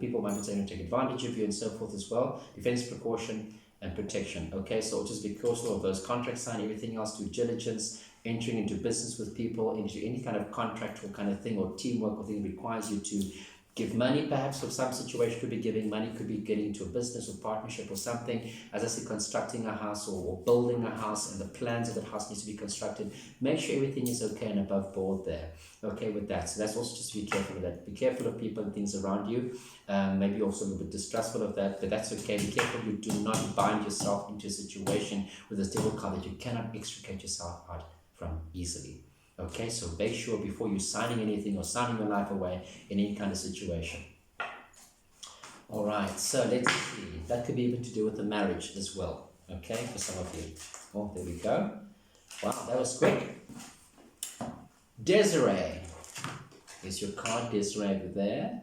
People might be trying to take advantage of you and so forth as well. Defense, precaution, and protection. Okay, so just be cautious of those contracts, sign everything else, due diligence, entering into business with people, into any kind of contractual kind of thing or teamwork or thing that requires you to give money, perhaps, for some situation. Could be giving money, could be getting into a business or partnership or something. As I said, constructing a house or building a house, and the plans of the house needs to be constructed. Make sure everything is okay and above board there. Okay with that. So that's also just be careful of that. Be careful of people and things around you. Maybe also a little bit distrustful of that, but that's okay. Be careful you do not bind yourself into a situation with this devil card that you cannot extricate yourself out from easily. Okay, so make sure before you're signing anything or signing your life away in any kind of situation. All right, so let's see. That could be even to do with the marriage as well. Okay, for some of you. Oh, there we go. Wow, that was quick. Desiree. Here's your card, Desiree, over there.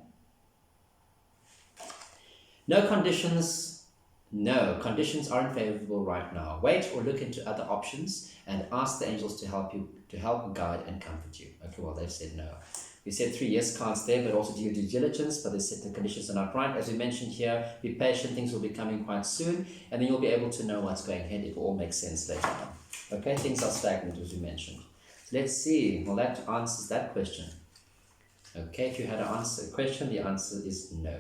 No conditions. No, conditions aren't favorable right now. Wait or look into other options and ask the angels to help you, to help, guide, and comfort you. Okay, well, they've said no. We said 3 yes cards there, but also do your due diligence, but they said the conditions are not right. As we mentioned here, be patient, things will be coming quite soon, and then you'll be able to know what's going ahead. It will all make sense later on. Okay, things are stagnant, as we mentioned. So let's see. Well, that answers that question. Okay, if you had to answer a question, the answer is no.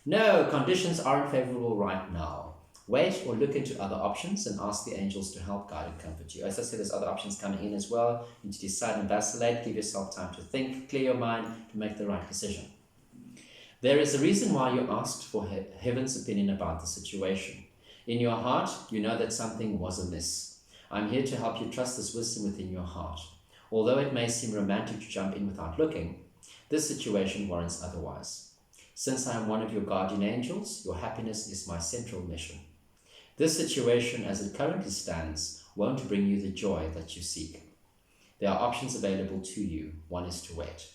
No, conditions aren't favorable right now. Wait or look into other options and ask the angels to help, guide, and comfort you. As I said, there's other options coming in as well. You need to decide and vacillate. Give yourself time to think, clear your mind to make the right decision. There is a reason why you asked for heaven's opinion about the situation. In your heart, you know that something was amiss. I'm here to help you trust this wisdom within your heart. Although it may seem romantic to jump in without looking, this situation warrants otherwise. Since I am one of your guardian angels, your happiness is my central mission. This situation, as it currently stands, won't bring you the joy that you seek. There are options available to you. One is to wait.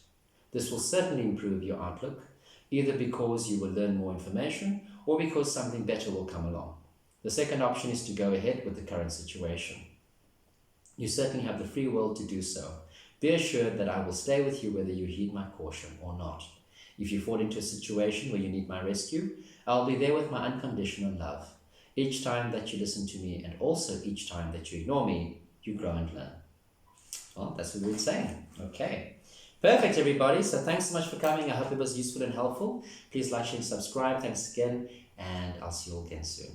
This will certainly improve your outlook, either because you will learn more information or because something better will come along. The second option is to go ahead with the current situation. You certainly have the free will to do so. Be assured that I will stay with you whether you heed my caution or not. If you fall into a situation where you need my rescue, I'll be there with my unconditional love. Each time that you listen to me and also each time that you ignore me, you grow and learn. Well, that's what we're saying. Okay. Perfect, everybody. So thanks so much for coming. I hope it was useful and helpful. Please like, share, and subscribe. Thanks again, and I'll see you all again soon.